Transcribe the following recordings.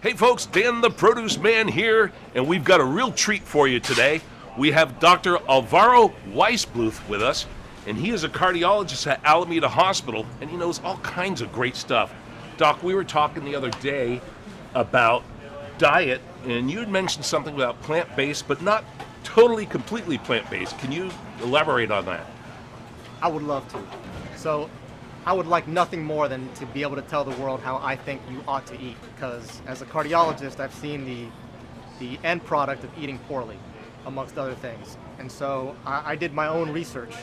Hey folks, Dan the Produce Man here, and we've got a real treat for you today. We have Dr. Alvaro Weissbluth with us, and he is a cardiologist at Alameda Hospital, and he knows all kinds of great stuff. Doc, we were talking the other day about diet, and you had mentioned something about plant-based, but not totally, completely plant-based. Can you elaborate on that? I would love to. So I would like nothing more than to be able to tell the world how I think you ought to eat, because as a cardiologist, I've seen the end product of eating poorly, amongst other things. And so I did my own research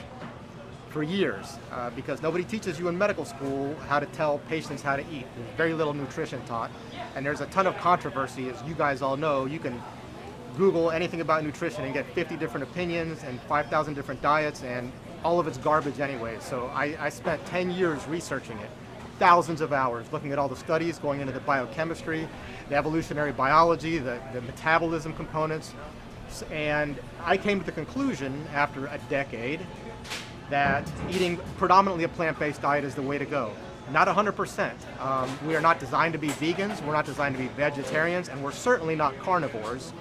for years, because nobody teaches you in medical school how to tell patients how to eat. There's very little nutrition taught, and there's a ton of controversy, as you guys all know. You can Google anything about nutrition and get 50 different opinions and 5,000 different diets, and all of it's garbage anyway. So I spent 10 years researching it, thousands of hours looking at all the studies, going into the biochemistry, the evolutionary biology, the metabolism components, and I came to the conclusion after a decade that eating predominantly a plant-based diet is the way to go. Not 100%. We are not designed to be vegans, we're not designed to be vegetarians, and we're certainly not carnivores.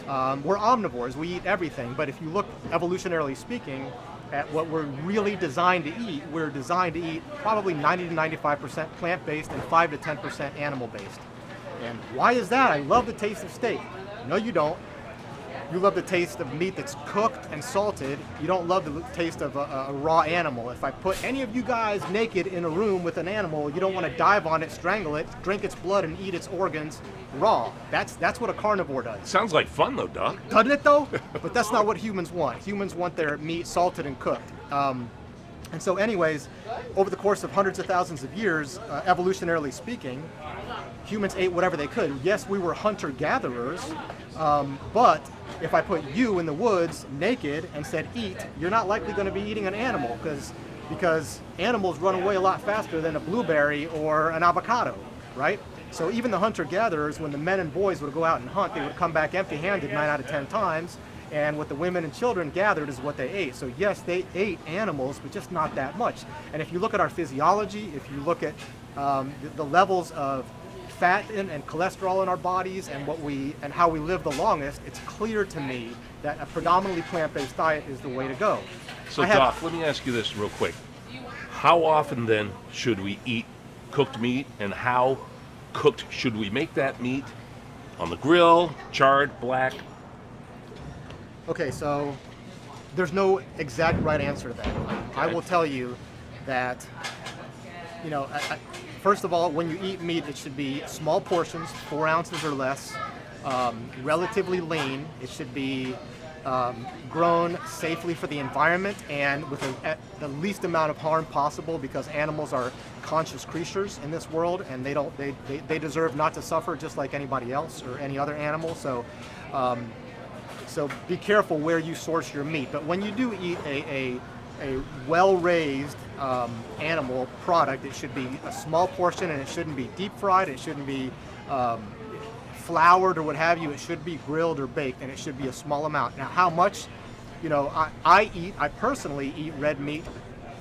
We're omnivores, we eat everything, but if you look evolutionarily speaking at what we're really designed to eat, we're designed to eat probably 90 to 95% plant-based and 5 to 10% animal-based. And why is that? I love the taste of steak. No, you don't. You love the taste of meat that's cooked and salted. You don't love the taste of a raw animal. If I put any of you guys naked in a room with an animal, you don't want to dive on it, strangle it, drink its blood, and eat its organs raw. That's what a carnivore does. Sounds like fun though, Doc. Doesn't it though? But that's not what humans want. Humans want their meat salted and cooked. And so anyways, over the course of hundreds of thousands of years, evolutionarily speaking, humans ate whatever they could. Yes, we were hunter-gatherers, but if I put you in the woods naked and said eat, you're not likely going to be eating an animal, because animals run away a lot faster than a blueberry or an avocado, right? So even the hunter-gatherers, when the men and boys would go out and hunt, they would come back empty-handed 9 out of 10 times, and what the women and children gathered is what they ate. So yes, they ate animals, but just not that much. And if you look at our physiology, if you look at the levels of fat and cholesterol in our bodies and how we live the longest, it's clear to me that a predominantly plant-based diet is the way to go. So Doc, let me ask you this real quick. How often then should we eat cooked meat, and how cooked should we make that meat? On the grill, charred, black? Okay, so there's no exact right answer to that. Okay. I will tell you that, first of all, when you eat meat, it should be small portions, 4 ounces or less, relatively lean. It should be grown safely for the environment and with the least amount of harm possible, because animals are conscious creatures in this world, and they deserve not to suffer just like anybody else or any other animal. So be careful where you source your meat. But when you do eat a well-raised animal product, it should be a small portion, and it shouldn't be deep fried, it shouldn't be floured or what have you. It should be grilled or baked, and it should be a small amount. Now, how much? I personally eat red meat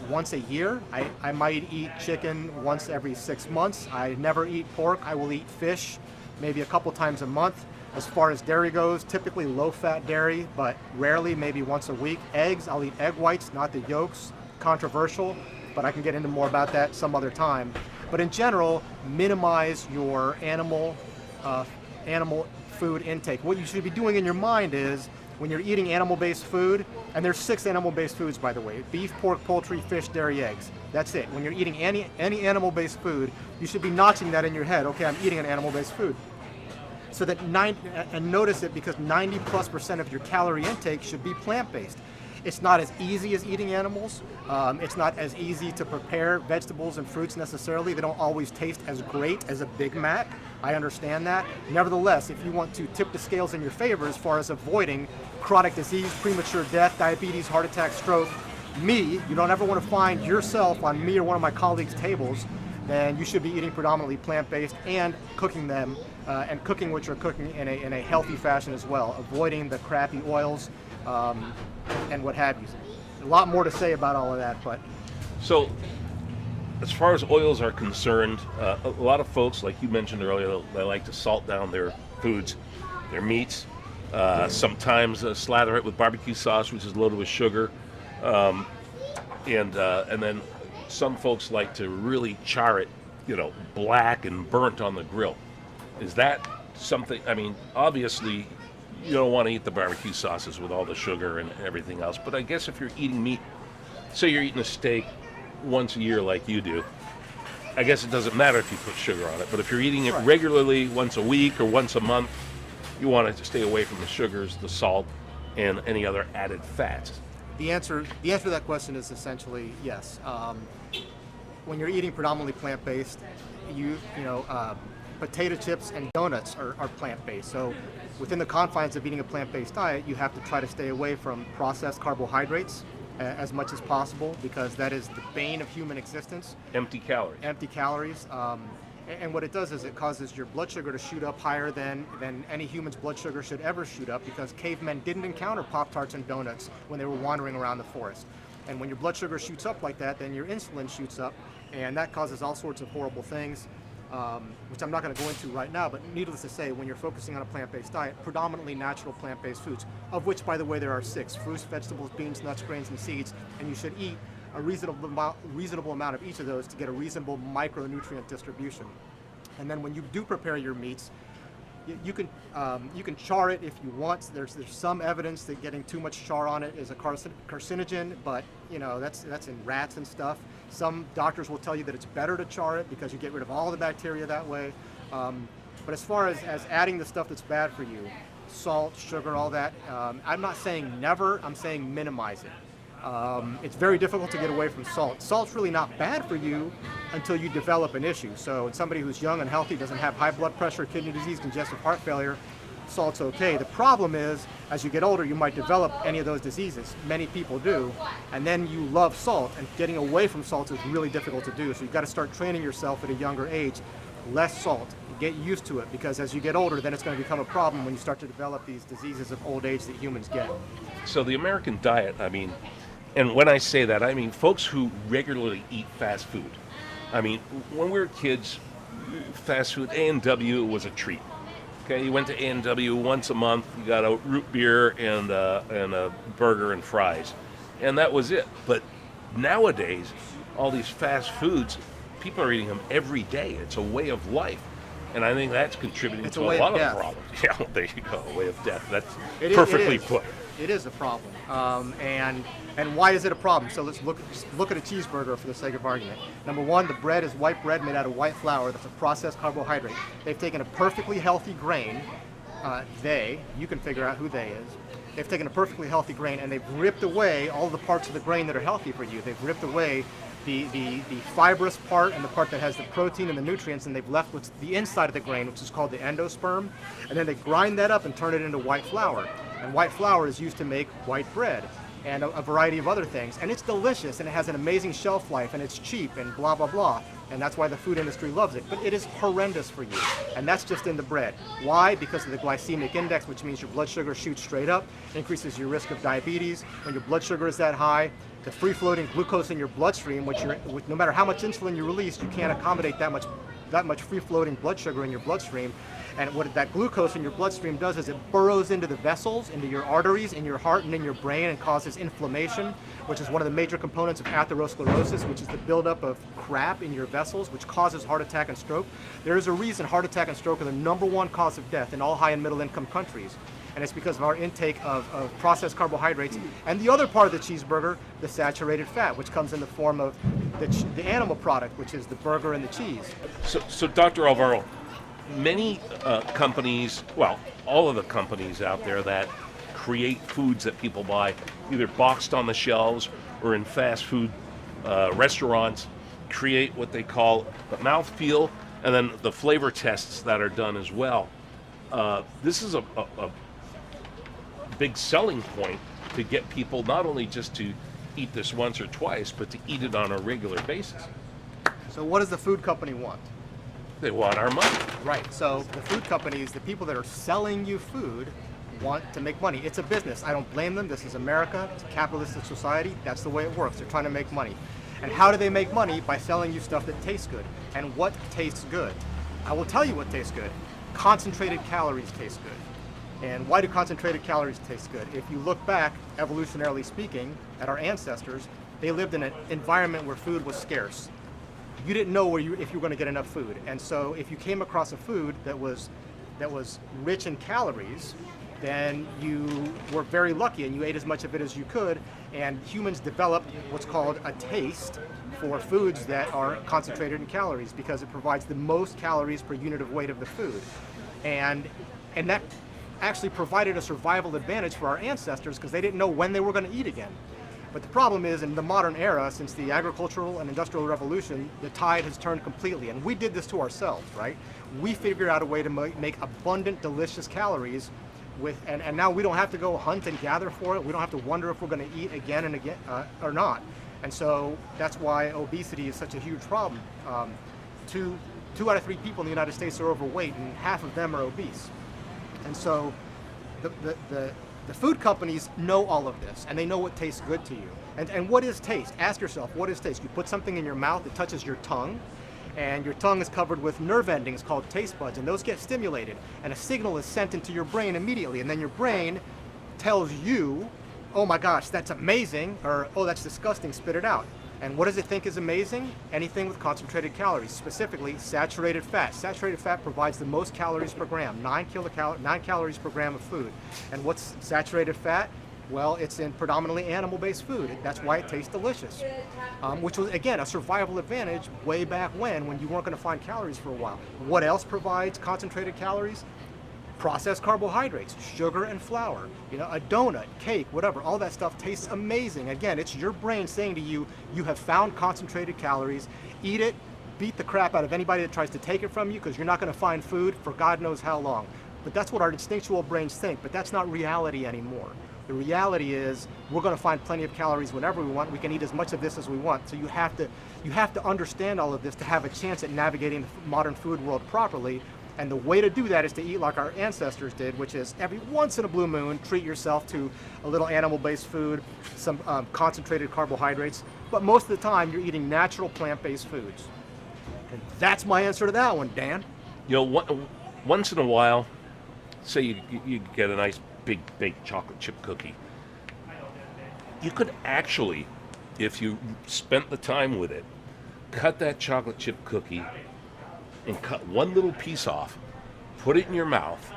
once a year. I might eat chicken once every 6 months. I never eat pork. I will eat fish maybe a couple times a month. As far as dairy goes, typically low-fat dairy, but rarely, maybe once a week. Eggs, I'll eat egg whites, not the yolks. Controversial, but I can get into more about that some other time. But in general, minimize your animal food intake. What you should be doing in your mind is, when you're eating animal-based food, and there's 6 animal-based foods, by the way: beef, pork, poultry, fish, dairy, eggs. That's it. When you're eating any animal-based food, you should be notching that in your head. Okay, I'm eating an animal-based food. So that and notice it, because 90+% of your calorie intake should be plant-based. It's not as easy as eating animals. It's not as easy to prepare vegetables and fruits necessarily. They don't always taste as great as a Big Mac. I understand that. Nevertheless, if you want to tip the scales in your favor as far as avoiding chronic disease, premature death, diabetes, heart attack, stroke, you don't ever want to find yourself on me or one of my colleagues' tables, then you should be eating predominantly plant-based and cooking them, and cooking what you're cooking in a healthy fashion as well, avoiding the crappy oils and what have you. A lot more to say about all of that, but so as far as oils are concerned, a lot of folks, like you mentioned earlier, they like to salt down their foods, their meats. Sometimes slather it with barbecue sauce, which is loaded with sugar, and then some folks like to really char it, black and burnt on the grill. Is that something? I mean, obviously, you don't want to eat the barbecue sauces with all the sugar and everything else. But I guess if you're eating meat, say you're eating a steak once a year like you do, I guess it doesn't matter if you put sugar on it. But if you're eating it regularly, once a week or once a month, you want to stay away from the sugars, the salt, and any other added fats. The answer to that question is essentially yes. When you're eating predominantly plant-based, potato chips and donuts are plant-based. So within the confines of eating a plant-based diet, you have to try to stay away from processed carbohydrates as much as possible, because that is the bane of human existence. Empty calories. Empty calories. And what it does is it causes your blood sugar to shoot up higher than any human's blood sugar should ever shoot up, because cavemen didn't encounter Pop-Tarts and donuts when they were wandering around the forest. And when your blood sugar shoots up like that, then your insulin shoots up, and that causes all sorts of horrible things, which I'm not going to go into right now. But needless to say, when you're focusing on a plant-based diet, predominantly natural plant-based foods, of which, by the way, there are 6: fruits, vegetables, beans, nuts, grains, and seeds, and you should eat a reasonable amount of each of those to get a reasonable micronutrient distribution. And then when you do prepare your meats, you can char it if you want. There's some evidence that getting too much char on it is a carcinogen, but that's in rats and stuff. Some doctors will tell you that it's better to char it because you get rid of all the bacteria that way. But as far as adding the stuff that's bad for you, salt, sugar, all that, I'm not saying never, I'm saying minimize it. It's very difficult to get away from salt. Salt's really not bad for you until you develop an issue. So in somebody who's young and healthy, doesn't have high blood pressure, kidney disease, congestive heart failure, salt's okay. The problem is, as you get older, you might develop any of those diseases. Many people do. And then you love salt, and getting away from salt is really difficult to do. So you've got to start training yourself at a younger age. Less salt. Get used to it, because as you get older, then it's going to become a problem when you start to develop these diseases of old age that humans get. So the American diet, and when I say that, I mean folks who regularly eat fast food. I mean, when we were kids, fast food, A&W was a treat. Okay, you went to A&W once a month, you got a root beer and a burger and fries, and that was it. But nowadays, all these fast foods, people are eating them every day. It's a way of life. And I think that's contributing to a lot of problems. Yeah, well, there you go, a way of death. That's perfectly put. It is a problem. And why is it a problem? So let's look at a cheeseburger for the sake of argument. Number one, the bread is white bread made out of white flour. That's a processed carbohydrate. They've taken a perfectly healthy grain. You can figure out who they is. They've taken a perfectly healthy grain and they've ripped away all the parts of the grain that are healthy for you. They've ripped away the fibrous part and the part that has the protein and the nutrients, and they've left what's the inside of the grain, which is called the endosperm, and then they grind that up and turn it into white flour. And white flour is used to make white bread and a variety of other things. And it's delicious, and it has an amazing shelf life, and it's cheap, and blah, blah, blah. And that's why the food industry loves it. But it is horrendous for you. And that's just in the bread. Why? Because of the glycemic index, which means your blood sugar shoots straight up, increases your risk of diabetes. When your blood sugar is that high, the free-floating glucose in your bloodstream, which no matter how much insulin you release, you can't accommodate that much free-floating blood sugar in your bloodstream. And what that glucose in your bloodstream does is it burrows into the vessels, into your arteries, in your heart, and in your brain, and causes inflammation, which is one of the major components of atherosclerosis, which is the buildup of crap in your vessels, which causes heart attack and stroke. There is a reason heart attack and stroke are the #1 cause of death in all high and middle income countries. And it's because of our intake of processed carbohydrates. And the other part of the cheeseburger, the saturated fat, which comes in the form of the animal product, which is the burger and the cheese. So Dr. Alvaro, many companies, well, all of the companies out there that create foods that people buy, either boxed on the shelves or in fast food restaurants, create what they call the mouthfeel and then the flavor tests that are done as well. This is a big selling point to get people not only just to eat this once or twice, but to eat it on a regular basis. So what does the food company want? They want our money. Right. So the food companies, the people that are selling you food, want to make money. It's a business. I don't blame them. This is America. It's a capitalistic society. That's the way it works. They're trying to make money. And how do they make money? By selling you stuff that tastes good. And what tastes good? I will tell you what tastes good. Concentrated calories taste good. And why do concentrated calories taste good? If you look back, evolutionarily speaking, at our ancestors, they lived in an environment where food was scarce. You didn't know if you were going to get enough food. And so if you came across a food that was rich in calories, then you were very lucky and you ate as much of it as you could. And humans developed what's called a taste for foods that are concentrated in calories because it provides the most calories per unit of weight of the food. And that actually provided a survival advantage for our ancestors because they didn't know when they were going to eat again. But the problem is, in the modern era, since the agricultural and industrial revolution, the tide has turned completely. And we did this to ourselves, right? We figured out a way to make abundant, delicious calories and now we don't have to go hunt and gather for it. We don't have to wonder if we're going to eat again and again or not. And so that's why obesity is such a huge problem. Two out of 3 people in the United States are overweight, and half of them are obese. And so the food companies know all of this, and they know what tastes good to you. And what is taste? Ask yourself, what is taste? You put something in your mouth, it touches your tongue, and your tongue is covered with nerve endings called taste buds, and those get stimulated, and a signal is sent into your brain immediately, and then your brain tells you, oh my gosh, that's amazing, or oh, that's disgusting, spit it out. And what does it think is amazing? Anything with concentrated calories, specifically saturated fat. Saturated fat provides the most calories per gram, 9 calories per gram of food. And what's saturated fat? Well, it's in predominantly animal-based food. That's why it tastes delicious, which was, again, a survival advantage way back when you weren't going to find calories for a while. What else provides concentrated calories? Processed carbohydrates, sugar and flour, a donut, cake, whatever, all that stuff tastes amazing. Again, it's your brain saying to you, you have found concentrated calories, eat it, beat the crap out of anybody that tries to take it from you because you're not going to find food for God knows how long. But that's what our instinctual brains think, but that's not reality anymore. The reality is we're going to find plenty of calories whenever we want. We can eat as much of this as we want. So you have to understand all of this to have a chance at navigating the modern food world properly. And the way to do that is to eat like our ancestors did, which is every once in a blue moon, treat yourself to a little animal-based food, some concentrated carbohydrates. But most of the time, you're eating natural plant-based foods. And that's my answer to that one, Dan. Once in a while, say you get a nice big baked chocolate chip cookie. You could actually, if you spent the time with it, cut that chocolate chip cookie and cut one little piece off, put it in your mouth,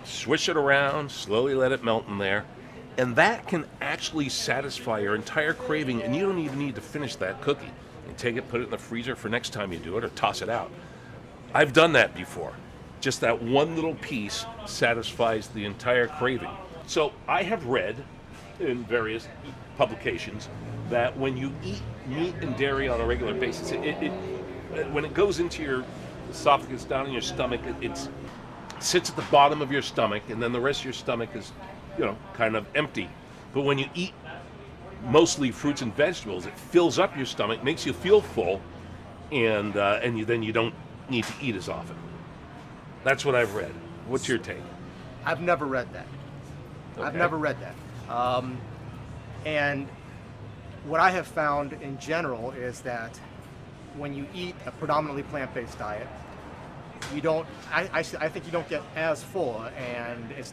swish it around, slowly let it melt in there, and that can actually satisfy your entire craving, and you don't even need to finish that cookie. You take it, put it in the freezer for next time you do it, or toss it out. I've done that before. Just that one little piece satisfies the entire craving. So I have read in various publications that when you eat meat and dairy on a regular basis, when it goes into your esophagus, down in your stomach, it sits at the bottom of your stomach, and then the rest of your stomach is, kind of empty. But when you eat mostly fruits and vegetables, it fills up your stomach, makes you feel full, and then you don't need to eat as often. That's what I've read. What's your take? I've never read that. Okay. I've never read that. And what I have found in general is that when you eat a predominantly plant-based diet, I think you don't get as full, and it's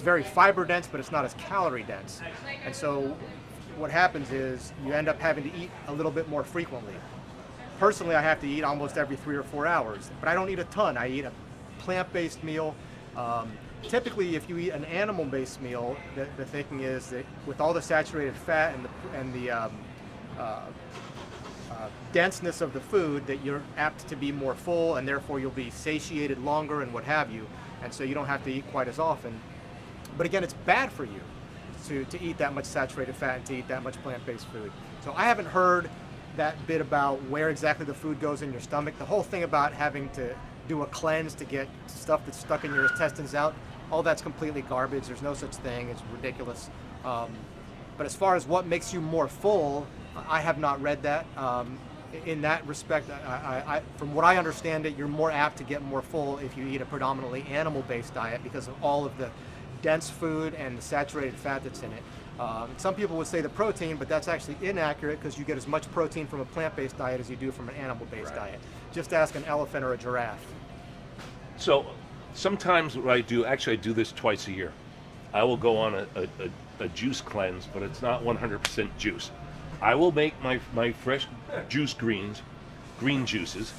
very fiber dense, but it's not as calorie dense. And so what happens is you end up having to eat a little bit more frequently. Personally, I have to eat almost every 3 or 4 hours, but I don't eat a ton. I eat a plant-based meal. Typically, if you eat an animal-based meal, the thinking is that with all the saturated fat and the denseness of the food, that you're apt to be more full, and therefore you'll be satiated longer and what have you, and so you don't have to eat quite as often. But again, it's bad for you to eat that much saturated fat and to eat that much plant-based food. So I haven't heard that bit about where exactly the food goes in your stomach. The whole thing about having to do a cleanse to get stuff that's stuck in your intestines out, all that's completely garbage. There's no such thing. It's ridiculous. But as far as what makes you more full, I have not read that. In that respect, from what I understand it, you're more apt to get more full if you eat a predominantly animal-based diet because of all of the dense food and the saturated fat that's in it. Some people would say the protein, but that's actually inaccurate because you get as much protein from a plant-based diet as you do from an animal-based diet. Just ask an elephant or a giraffe. So sometimes what I do, actually I do this twice a year. I will go on a juice cleanse, but it's not 100% juice. I will make my fresh juice green juices,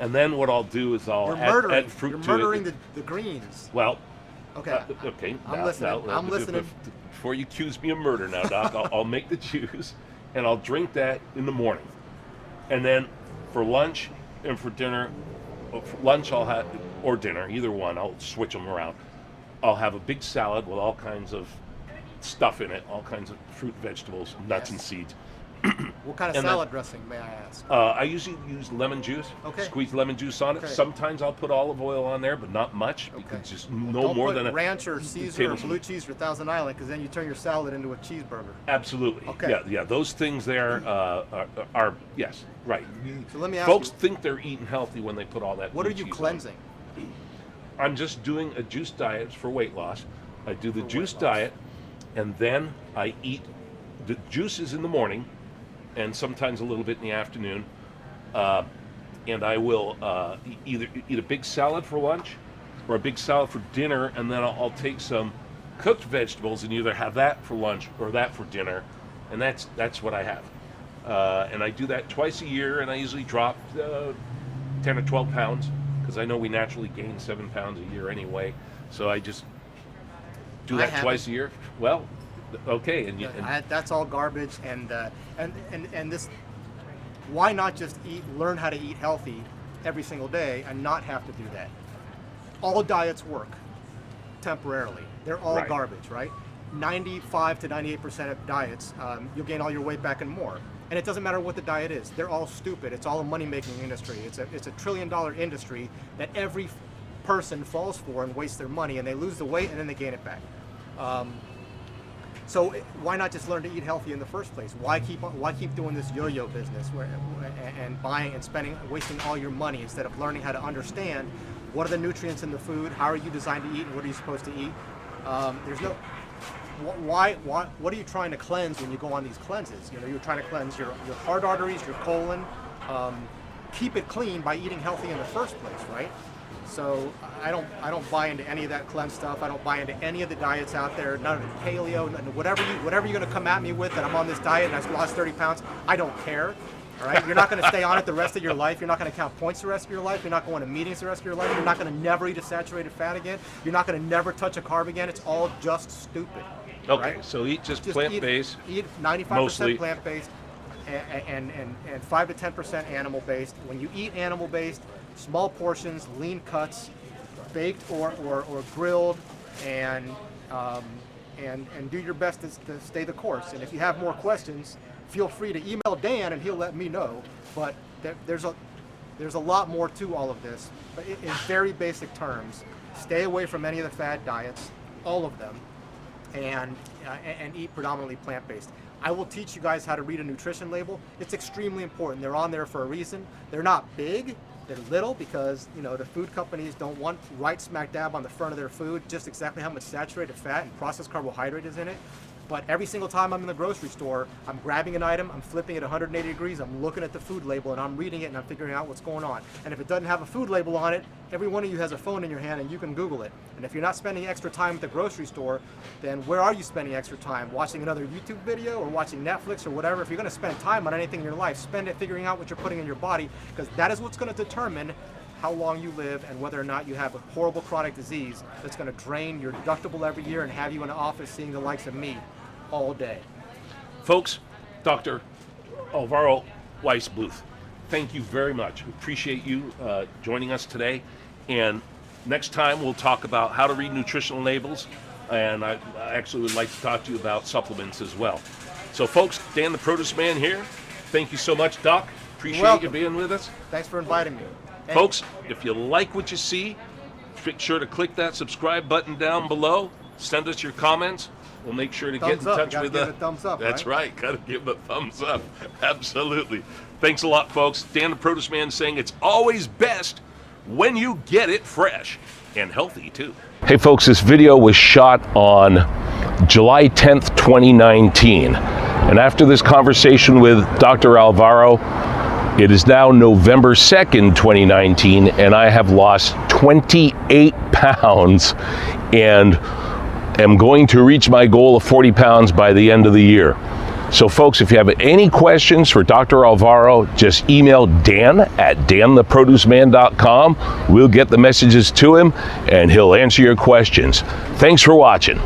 and then what I'll do is I'll add fruit to it. You're murdering the greens. Well, okay. Okay. I'm listening. I'm listening. Before you accuse me of murder now, Doc, I'll make the juice, and I'll drink that in the morning. And then for lunch and for dinner, for lunch I'll have, or dinner, either one, I'll switch them around. I'll have a big salad with all kinds of stuff in it, all kinds of fruit, vegetables, nuts, and seeds. What kind of salad dressing, may I ask? I usually use lemon juice. Okay. Squeeze lemon juice on it. Okay. Sometimes I'll put olive oil on there, but not much. Because just no more than a ranch or Caesar or blue cheese for Thousand Island, because then you turn your salad into a cheeseburger. Absolutely. Okay. Yeah. Those things there are yes, right. So let me ask Folks you, think they're eating healthy when they put all that. what are blue you cheese cleansing? on. I'm just doing a juice diet for weight loss. I do the For juice weight loss. diet, and then I eat the juices in the morning, and sometimes a little bit in the afternoon. And I will either eat a big salad for lunch or a big salad for dinner, and then I'll take some cooked vegetables and either have that for lunch or that for dinner, and that's what I have. And I do that twice a year, and I usually drop 10 or 12 pounds because I know we naturally gain 7 pounds a year anyway. So I just do that twice a year. Well, okay, and that's all garbage, and this. Why not just learn how to eat healthy every single day and not have to do that? All diets work temporarily. They're all garbage, right? 95 to 98% of diets, you'll gain all your weight back and more. And it doesn't matter what the diet is. They're all stupid. It's all a money-making industry. It's a $1 trillion industry that every person falls for and wastes their money, and they lose the weight and then they gain it back. So why not just learn to eat healthy in the first place? Why keep doing this yo-yo business and buying and spending, wasting all your money instead of learning how to understand what are the nutrients in the food, how are you designed to eat, and what are you supposed to eat? What are you trying to cleanse when you go on these cleanses? You know, you're trying to cleanse your heart arteries, your colon, keep it clean by eating healthy in the first place, right? So I don't buy into any of that cleanse stuff. I don't buy into any of the diets out there. None of the paleo, whatever you're going to come at me with that I'm on this diet and I lost 30 pounds. I don't care. All right, you're not going to stay on it the rest of your life. You're not going to count points the rest of your life. You're not going to meetings the rest of your life. You're not going to never eat a saturated fat again. You're not going to never touch a carb again. It's all just stupid. Okay, right? so eat just plant-based. Eat 95% mostly. Plant-based and 5 to 10% animal-based. When you eat animal-based, small portions, lean cuts, baked or grilled, and do your best to stay the course. And if you have more questions, feel free to email Dan and he'll let me know. But there's a lot more to all of this. But in very basic terms, stay away from any of the fad diets, all of them, and eat predominantly plant-based. I will teach you guys how to read a nutrition label. It's extremely important. They're on there for a reason. They're not big. They're little because, you know, the food companies don't want right smack dab on the front of their food just exactly how much saturated fat and processed carbohydrate is in it. But every single time I'm in the grocery store, I'm grabbing an item, I'm flipping it 180 degrees, I'm looking at the food label and I'm reading it and I'm figuring out what's going on. And if it doesn't have a food label on it, every one of you has a phone in your hand and you can Google it. And if you're not spending extra time at the grocery store, then where are you spending extra time? Watching another YouTube video or watching Netflix or whatever? If you're going to spend time on anything in your life, spend it figuring out what you're putting in your body, because that is what's going to determine how long you live and whether or not you have a horrible chronic disease that's going to drain your deductible every year and have you in an office seeing the likes of me all day. Folks, Dr. Alvaro Weissbluth, thank you very much. We appreciate you joining us today. And next time we'll talk about how to read nutritional labels, and I actually would like to talk to you about supplements as well. So folks, Dan the Produce Man here. Thank you so much, Doc. Appreciate you being with us. Thanks for inviting me. Folks, if you like what you see, make sure to click that subscribe button down below. Send us your comments. We'll make sure to get in touch with us. Thumbs up. That's right. Gotta give a thumbs up. Absolutely. Thanks a lot, folks. Dan the Produce Man saying it's always best when you get it fresh and healthy too. Hey folks, this video was shot on July 10th, 2019. And after this conversation with Dr. Alvaro, it is now November 2nd, 2019, and I have lost 28 pounds and am going to reach my goal of 40 pounds by the end of the year. So folks, if you have any questions for Dr. Alvaro, just email Dan at dantheproduceman.com. We'll get the messages to him and he'll answer your questions. Thanks for watching.